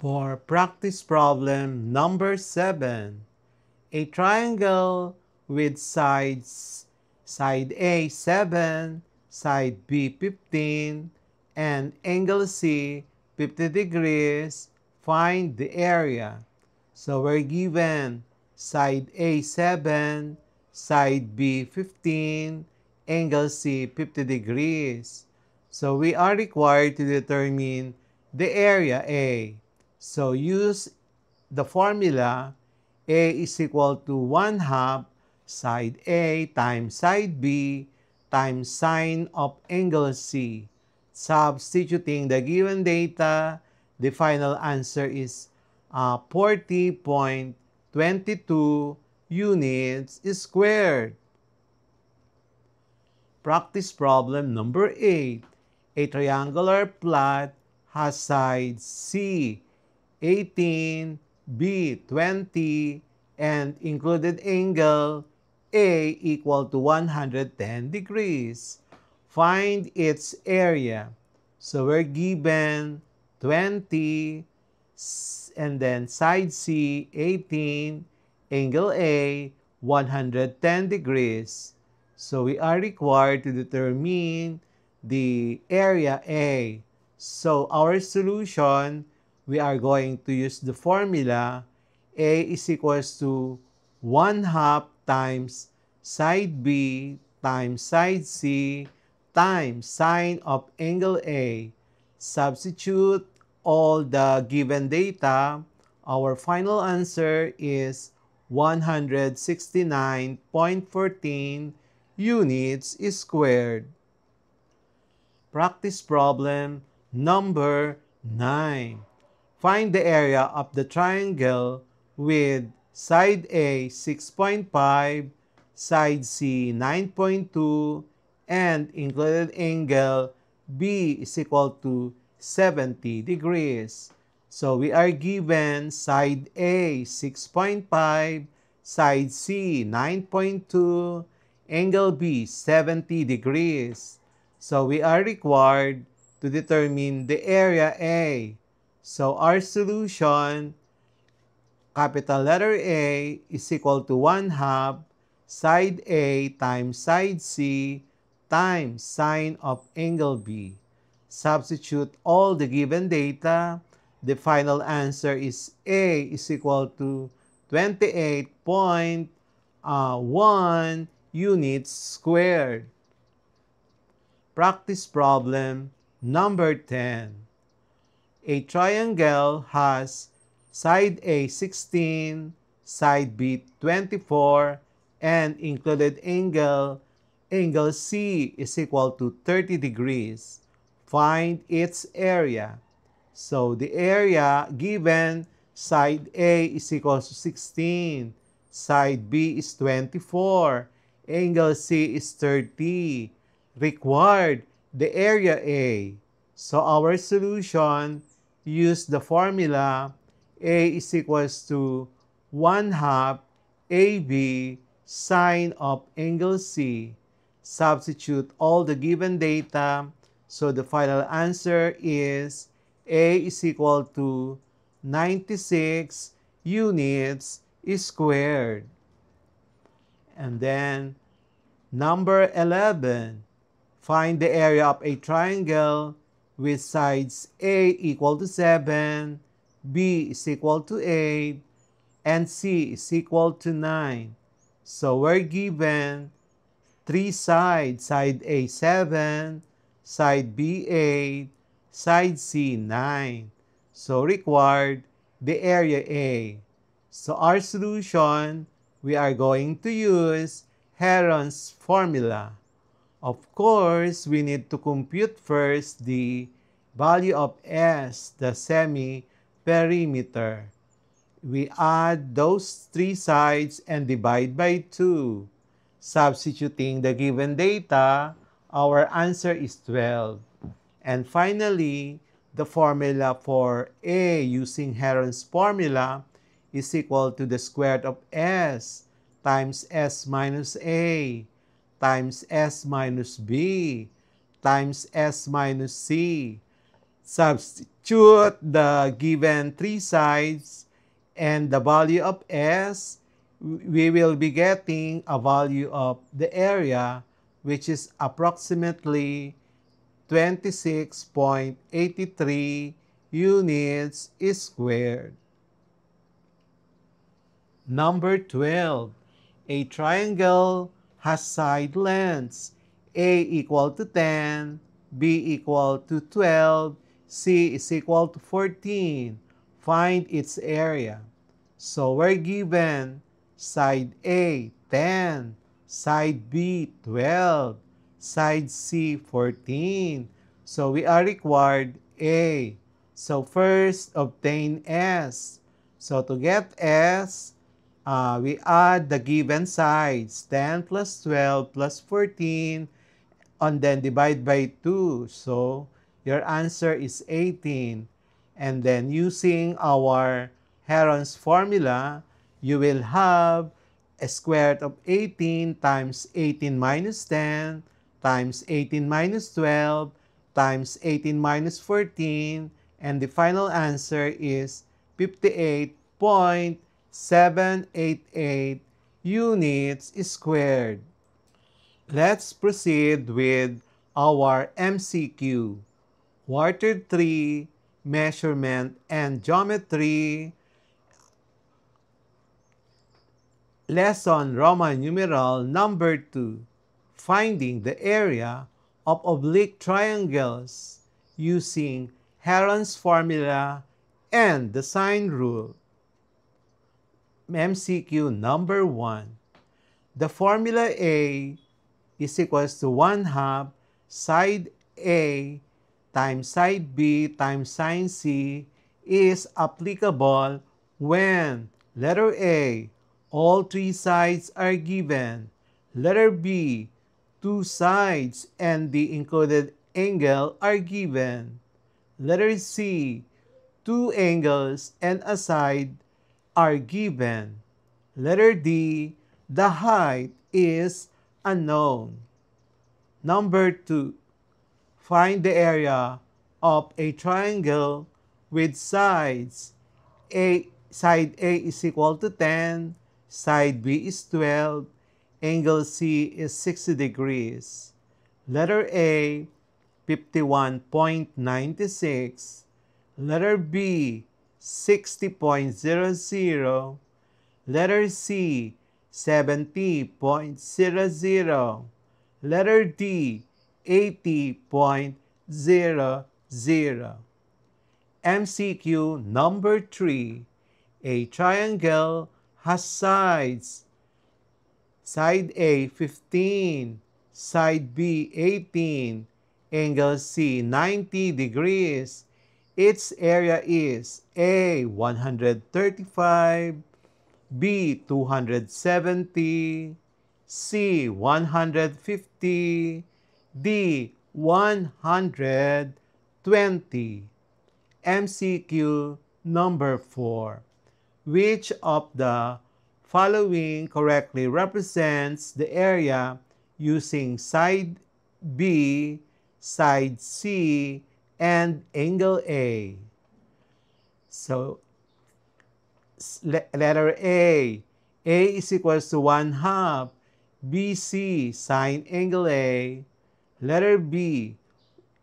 For practice problem number 7, a triangle with sides side A 7, side B 15, and angle C 50 degrees, find the area. So we're given side A 7, side B 15, angle C 50 degrees. So we are required to determine the area A. So use the formula A is equal to 1 half side A times side B times sine of angle C. Substituting the given data, the final answer is 40.22 units squared. Practice problem number 8. A triangular plot has sides C 18, B 20, and included angle A equal to 110 degrees. Find its area. So we're given 20 and then side C 18, angle A 110 degrees. So we are required to determine the area A. So our solution, we are going to use the formula A is equals to 1 half times side B times side C times sine of angle A. Substitute all the given data. Our final answer is 169.14 units squared. Practice problem number 9. Find the area of the triangle with side A 6.5, side C 9.2, and included angle B is equal to 70 degrees. So we are given side A 6.5, side C 9.2, angle B 70 degrees. So we are required to determine the area A. So our solution, capital letter A is equal to 1 half side A times side C times sine of angle B. Substitute all the given data. The final answer is A is equal to 28.1 units squared. Practice problem number 10. A triangle has side A 16, side B 24, and included angle C is equal to 30 degrees. Find its area. So the area given, side A is equal to 16, side B is 24, angle C is 30. Required the area A. So our solution, use the formula A is equals to 1 half AB sine of angle C. Substitute all the given data. So the final answer is A is equal to 96 units squared. And then number 11. Find the area of a triangle with sides A equal to 7, B is equal to 8, and C is equal to 9. So we're given 3 sides, side A 7, side B 8, side C 9. So required the area A. So our solution, we are going to use Heron's formula. Of course, we need to compute first the value of S, the semi-perimeter. We add those 3 sides and divide by 2. Substituting the given data, our answer is 12. And finally, the formula for A using Heron's formula is equal to the square root of S times S minus A times S minus B times S minus C Substitute the given three sides and the value of S. We will be getting a value of the area, which is approximately 26.83 units squared. Number 12. A triangle has side lengths A equal to 10, B equal to 12, C is equal to 14. Find its area. So we're given side A, 10, side B, 12, side C, 14. So we are required A. So first, obtain S. So to get S, we add the given sides, 10 plus 12 plus 14, and then divide by 2. So your answer is 18. And then using our Heron's formula, you will have a square root of 18 times 18 minus 10 times 18 minus 12 times 18 minus 14, and the final answer is 58.788 units squared. Let's proceed with our MCQ. Quarter 3, Measurement and Geometry. Lesson Roman numeral number 2. Finding the area of oblique triangles using Heron's formula and the sine rule. MCQ number 1. The formula A is equals to 1/2 side A times side B times sine C is applicable when letter A, all three sides are given. Letter B, two sides and the included angle are given. Letter C, two angles and a side are given. Letter D, the height is unknown. Number 2. Find the area of a triangle with sides. Side A is equal to 10, side B is 12, angle C is 60 degrees. Letter A, 51.96. Letter B, 60.00. Letter C, 70.00. Letter D, 80.00. MCQ number 3. A triangle has sides. Side A, 15. Side B, 18. Angle C, 90 degrees. Its area is A, 135. B, 270, C, 150, D, 120. MCQ number 4. Which of the following correctly represents the area using side B, side C, and angle A? So, letter A. A is equals to 1/2 BC sine angle A. Letter B.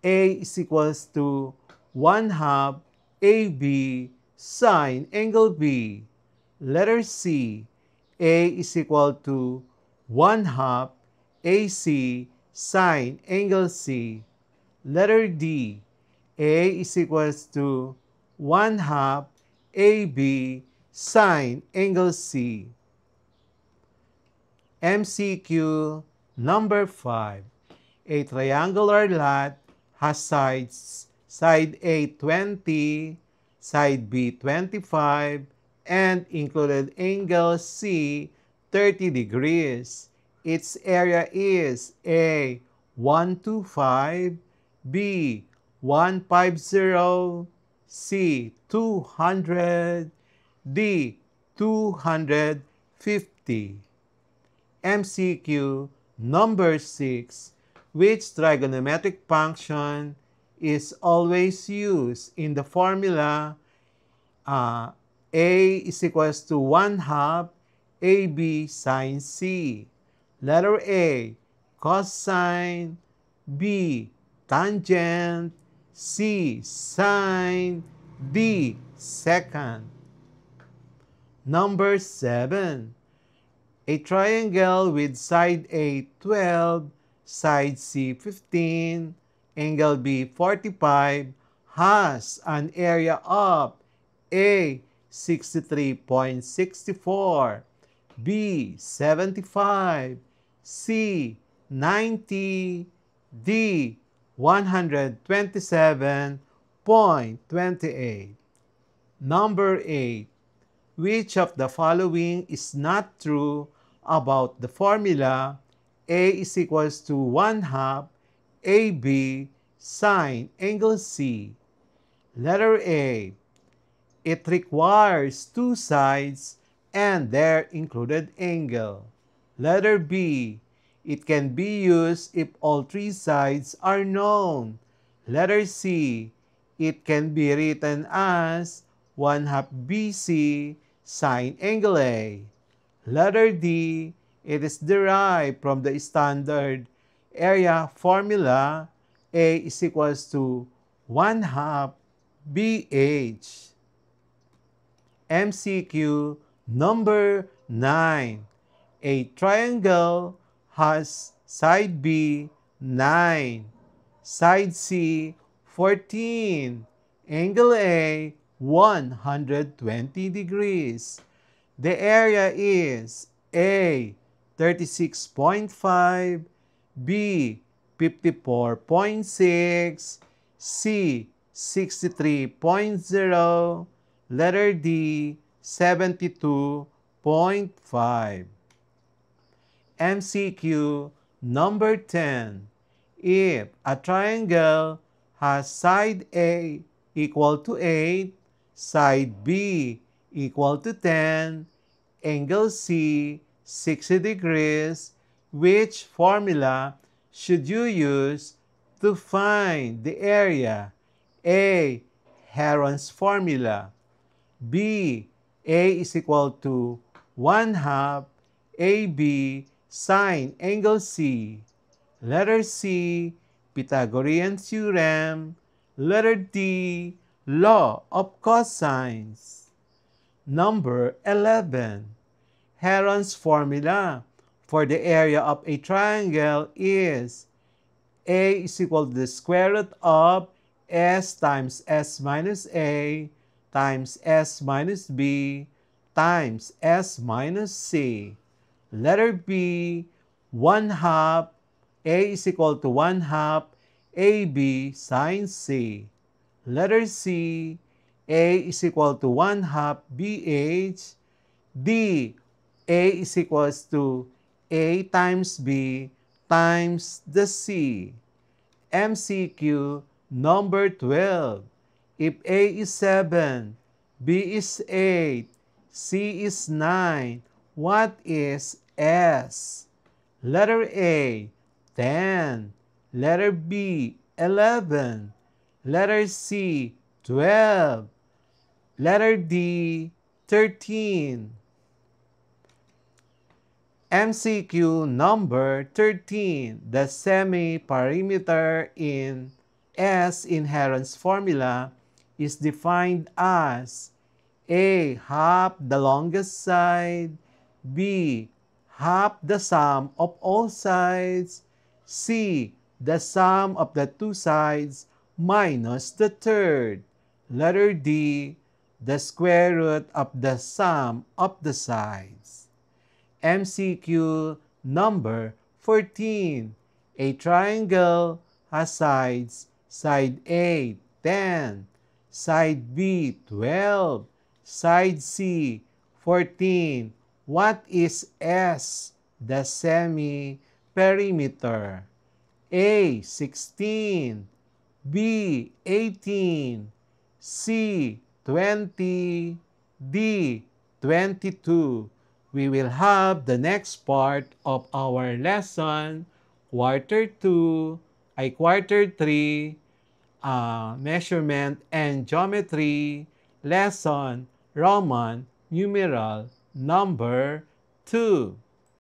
A is equals to 1/2 AB sine angle B. Letter C. A is equal to 1/2 AC sine angle C. Letter D. A is equals to 1/2 AB sine angle C. MCQ number 5. A triangular lot has sides, side A 20, side B 25, and included angle C 30 degrees. Its area is A, 125, B, 150, C, 200, D, 250. MCQ number 6. Which trigonometric function is always used in the formula A is equals to 1/2 AB sine C. Letter A, cosine, B, tangent, C, sine, D, secant. Number 7. A triangle with side A 12, side C 15, angle B 45 has an area of A 63.64, B 75, C 90, D 127.28. Number 8. Which of the following is not true about the formula A is equals to 1/2 AB sine angle C? Letter A. It requires two sides and their included angle. Letter B. It can be used if all three sides are known. Letter C. It can be written as 1/2 BC sine angle A. Letter D. It is derived from the standard area formula A is equals to 1/2 BH. MCQ number 9. A triangle has side B 9, side C 14, angle A 120 degrees. The area is A 36.5, B 54.6, C 63.0, letter D 72.5. MCQ number 10. If a triangle has side A equal to 8, side B equal to 10, angle C 60 degrees, which formula should you use to find the area? A. Heron's formula. B. A is equal to 1/2 AB sine angle C. Letter C, Pythagorean theorem. Letter D, law of cosines. Number 11. Heron's formula for the area of a triangle is A is equal to the square root of S times S minus A times S minus B times S minus C. Letter B, 1/2 A is equal to 1/2 AB sine C. Letter C, A is equal to 1/2 BH. D, A is equals to A times B times the C. MCQ number 12. If A is 7, B is 8, C is 9, what is S? Letter A, 10. Letter B, 11. Letter C, 12. Letter D, 13. MCQ number 13. The semi-perimeter in S in Heron's formula is defined as A. Half the longest side, B. Half the sum of all sides, C. The sum of the two sides minus the third. Letter D. The square root of the sum of the sides. MCQ number 14. A triangle has sides, side A 10, side B 12, side C 14. What is S? The semi-perimeter. A 16, B 18, C 20, D 22. We will have the next part of our lesson, quarter 2, quarter 3, Measurement and Geometry, Lesson Roman numeral number 2.